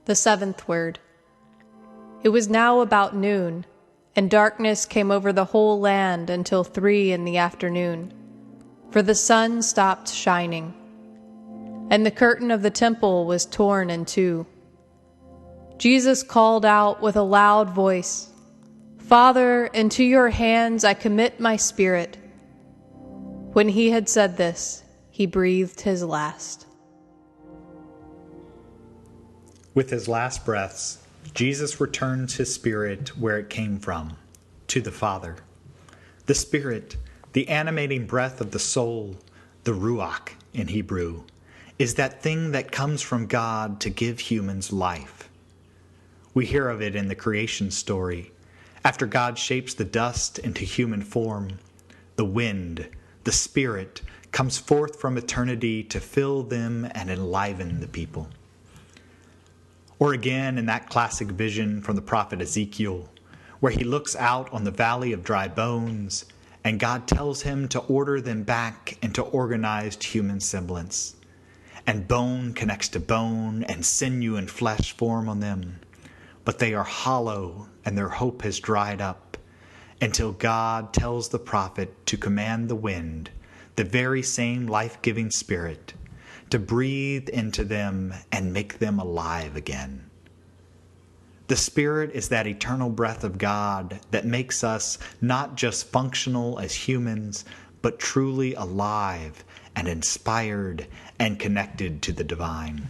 The seventh word. It was now about noon, and darkness came over the whole land until 3 p.m, for the sun stopped shining, and the curtain of the temple was torn in two. Jesus called out with a loud voice, "Father, into your hands I commit my spirit." When he had said this, he breathed his last. With his last breaths, Jesus returns his spirit where it came from, to the Father. The Spirit, the animating breath of the soul, the Ruach in Hebrew, is that thing that comes from God to give humans life. We hear of it in the creation story. After God shapes the dust into human form, the wind, the Spirit, comes forth from eternity to fill them and enliven the people. Or again in that classic vision from the prophet Ezekiel, where he looks out on the valley of dry bones, and God tells him to order them back into organized human semblance. And bone connects to bone, and sinew and flesh form on them. But they are hollow, and their hope has dried up, until God tells the prophet to command the wind, the very same life-giving Spirit, to breathe into them and make them alive again. The Spirit is that eternal breath of God that makes us not just functional as humans, but truly alive and inspired and connected to the divine.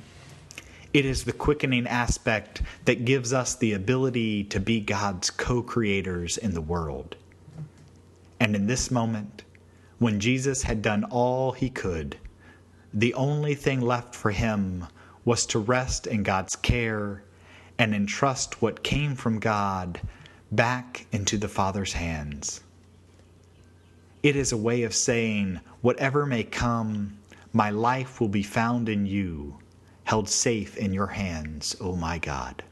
It is the quickening aspect that gives us the ability to be God's co-creators in the world. And in this moment, when Jesus had done all he could, the only thing left for him was to rest in God's care and entrust what came from God back into the Father's hands. It is a way of saying, whatever may come, my life will be found in you, held safe in your hands, O my God.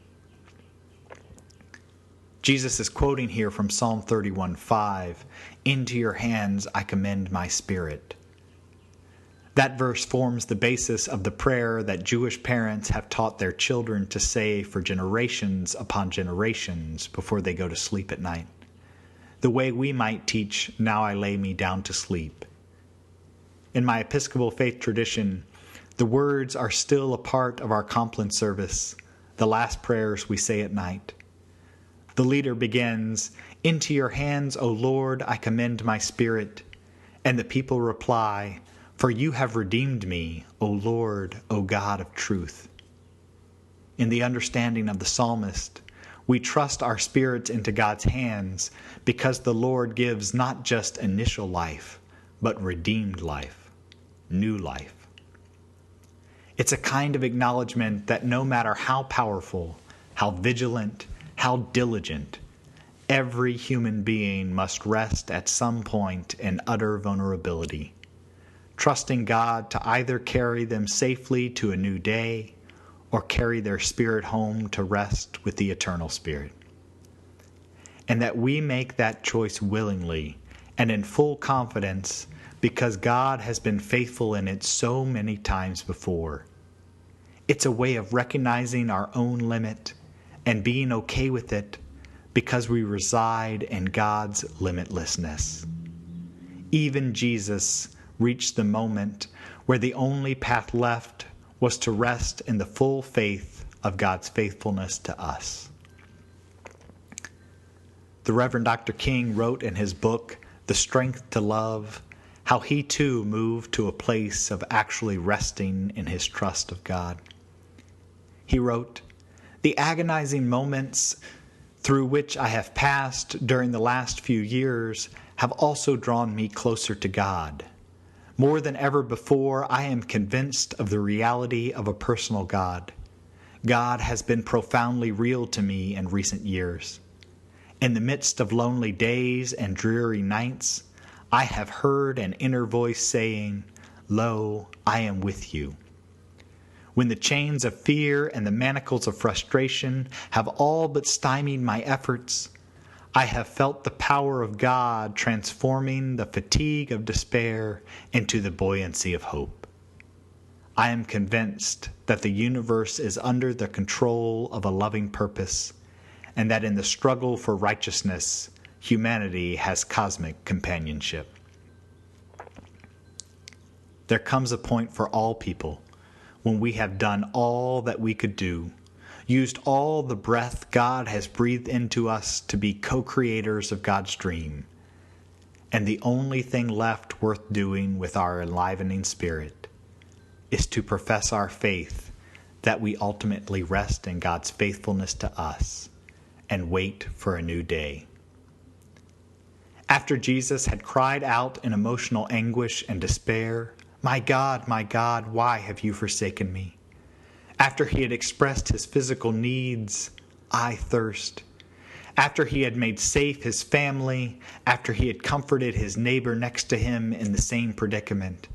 Jesus is quoting here from Psalm 31:5, "Into your hands I commend my spirit." That verse forms the basis of the prayer that Jewish parents have taught their children to say for generations upon generations before they go to sleep at night. The way we might teach, "Now I lay me down to sleep." In my Episcopal faith tradition, the words are still a part of our Compline service, the last prayers we say at night. The leader begins, "Into your hands, O Lord, I commend my spirit," and the people reply, "For you have redeemed me, O Lord, O God of truth." In the understanding of the psalmist, we trust our spirits into God's hands because the Lord gives not just initial life, but redeemed life, new life. It's a kind of acknowledgement that no matter how powerful, how vigilant, how diligent, every human being must rest at some point in utter vulnerability, trusting God to either carry them safely to a new day or carry their spirit home to rest with the eternal Spirit. And that we make that choice willingly and in full confidence because God has been faithful in it so many times before. It's a way of recognizing our own limit and being okay with it because we reside in God's limitlessness. Even Jesus reached the moment where the only path left was to rest in the full faith of God's faithfulness to us. The Reverend Dr. King wrote in his book, The Strength to Love, how he too moved to a place of actually resting in his trust of God. He wrote, "The agonizing moments through which I have passed during the last few years have also drawn me closer to God. More than ever before, I am convinced of the reality of a personal God. God has been profoundly real to me in recent years. In the midst of lonely days and dreary nights, I have heard an inner voice saying, 'Lo, I am with you.' When the chains of fear and the manacles of frustration have all but stymied my efforts, I have felt the power of God transforming the fatigue of despair into the buoyancy of hope. I am convinced that the universe is under the control of a loving purpose, and that in the struggle for righteousness, humanity has cosmic companionship. There comes a point for all people when we have done all that we could do, used all the breath God has breathed into us to be co-creators of God's dream, and the only thing left worth doing with our enlivening spirit is to profess our faith that we ultimately rest in God's faithfulness to us and wait for a new day. After Jesus had cried out in emotional anguish and despair, my God, why have you forsaken me?" After he had expressed his physical needs, "I thirst," after he had made safe his family, after he had comforted his neighbor next to him in the same predicament,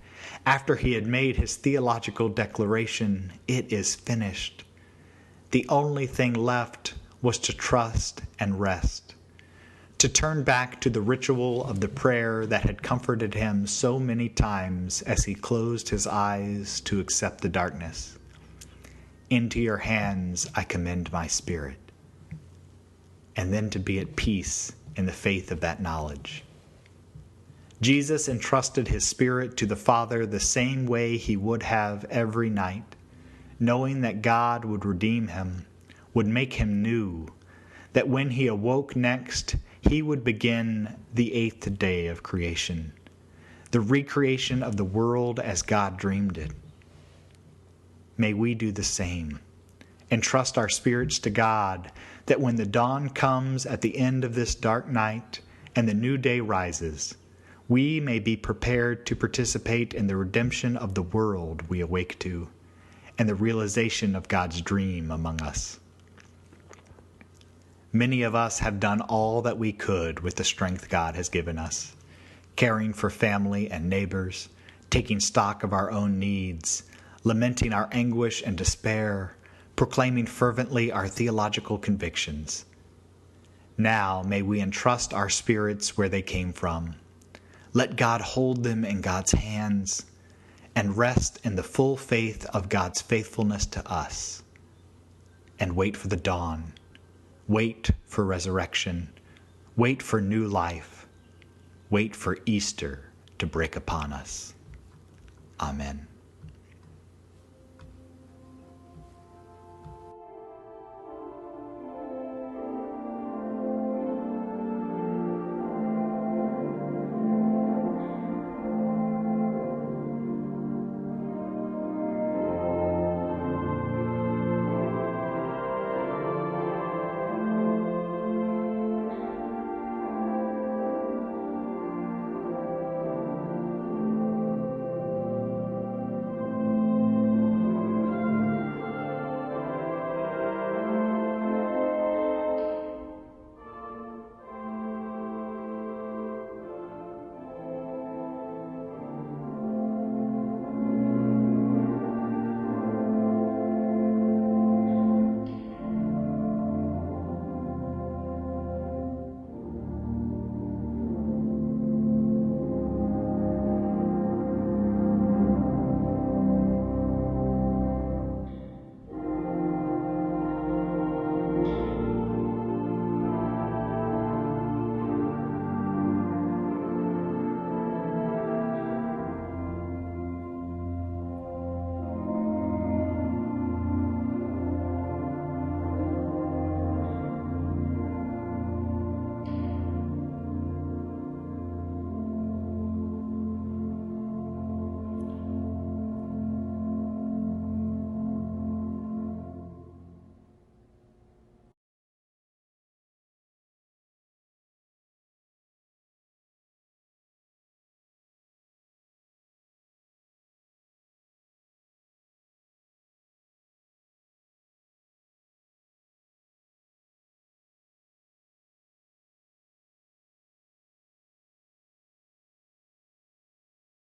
after he had made his theological declaration, "It is finished," the only thing left was to trust and rest, to turn back to the ritual of the prayer that had comforted him so many times as he closed his eyes to accept the darkness. "Into your hands I commend my spirit," and then to be at peace in the faith of that knowledge. Jesus entrusted his spirit to the Father the same way he would have every night, knowing that God would redeem him, would make him new, that when he awoke next, he would begin the 8th day of creation, the recreation of the world as God dreamed it. May we do the same, and trust our spirits to God, that when the dawn comes at the end of this dark night and the new day rises, we may be prepared to participate in the redemption of the world we awake to, and the realization of God's dream among us. Many of us have done all that we could with the strength God has given us, caring for family and neighbors, taking stock of our own needs, lamenting our anguish and despair, proclaiming fervently our theological convictions. Now may we entrust our spirits where they came from. Let God hold them in God's hands and rest in the full faith of God's faithfulness to us. And wait for the dawn. Wait for resurrection. Wait for new life. Wait for Easter to break upon us. Amen.